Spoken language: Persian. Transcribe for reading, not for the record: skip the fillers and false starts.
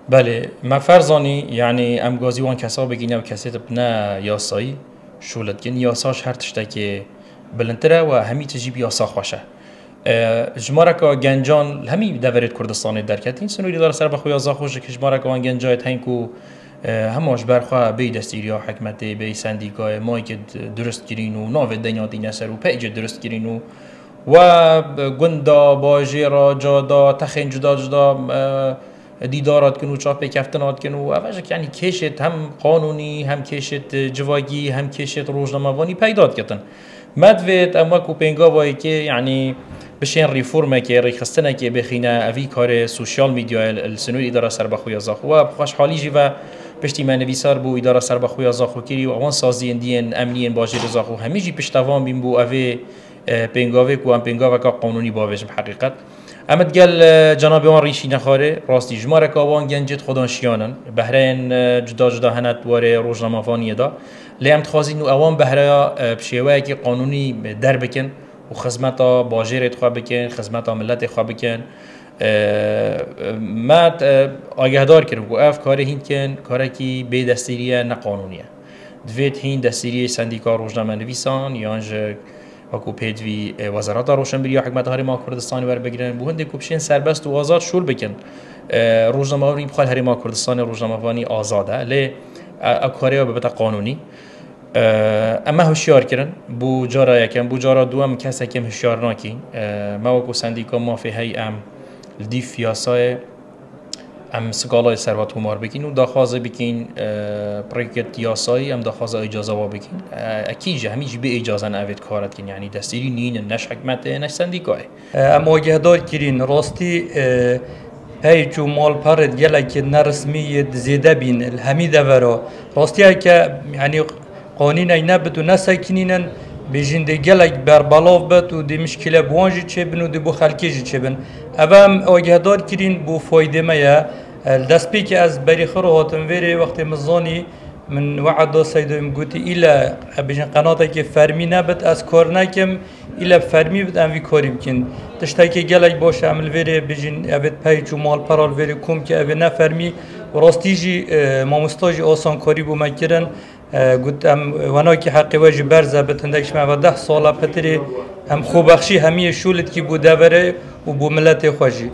بله ما فرضانی یعنی ام گازی وان کسا بگینه و کسی تبنا یاسایی شولت کن یاساش هر تشتکی بلندتره و همی تجیب یاسا خوشه جمارك گنجان همی دورت کردستان درکتین سنوری داره سر بخوی آزا خوشه که جمارك وان گنجایت هنگو هماش برخواه بی دستیری ها حکمته بی سندیکای مایی که درست گرین و ناو دنیا دینه سر و پیج درست گرین و گندا باجیرا جادا تخین جدا جدا دیدارات کنو چاپ کفتنات کنو اوش یعنی کشت هم قانونی هم کشت جواگی هم کشت روزنامه‌وانی پیدات کردن مدوید اما کو پنگا وای که یعنی بشین ریفورمه که ریخستنه که بخینه اوی کار سوشیال میدیا السنوی اداره سر بخوی زاخو و خوشحالی جی و پشتی من نویسار بو اداره سر بخوی زاخو کری و آن سازی اندین امنی باجی زاخو همیجی پشتوان بیم بو اوی پنگاوی کو ام پنگاوی که قانونی باویش بحقیقت امد قال جناب آن ریشی نخاره راستی جماره که آوان گنجت خودان شیانن بهرین جدا جدا هنت واره روزنامه‌وانی دا لیم تخازین و آوان بهره بشیوه که قانونی در بکن و خدمت باجرت خواه بکن خدمت ملت خواه بکن ما آگهدار کردم که اف کاری هین کن کاری که به دستیریه نه قانونیه دوید هین دستیریه سندیکا روزنامه نویسان یانج وکو پیدوی وزارت روشنبری حکمت هریما کردستانی ور بگیرن بو هندی کوبشین سربست و آزاد شول بکن روزنامه‌وانی بخواد هریما کردستان روزنامه‌وانی آزاده لی اکاری به قانونی اما هوشیار کردن بو جارا یکم بو جارا دوم کسی کم هوشیار ناکی ما وکو سندیکا ما فی هی ام لدیف یاسای ام سگالای ثروت همار بکین و داخوازه بکین پریکت یاسایی ام داخوازه اجازه وا بکین اکیجه همیشه به اجازه نوید کارت کن یعنی دستیری نین نش حکمت نش سندیکای ام آگهدار کرین راستی پیچ و مال پرد گله که نرسمی زیده بین الهمی دورا راستی که یعنی قانون ای نبود و نسکنینن بیشتر گله بربلاف بد و دی مشکل بوانجی چه بن و دی بو خالکیجی چه بن اوام آگهدار کرین بو فایده میا دست پی که از بریخور هاتم وری وقت مزانی من وعده سیدم گویی ایلا بیشتر قناتی که فرمی نبود از کار نکم ایلا فرمی بود ام وی کاری بکن تشتی که گله باشه عمل وری بیشتر ابد پیچ و مال پرال وری کم که ابد نفرمی و راستیجی مامستاجی آسان کاری بو مکرن گفتم ونا که حقی واجی برزه بتندکش ما و 10 ساله پتری هم خوبخشی همیه شولت کی بوده وره و بو ملت خوشی.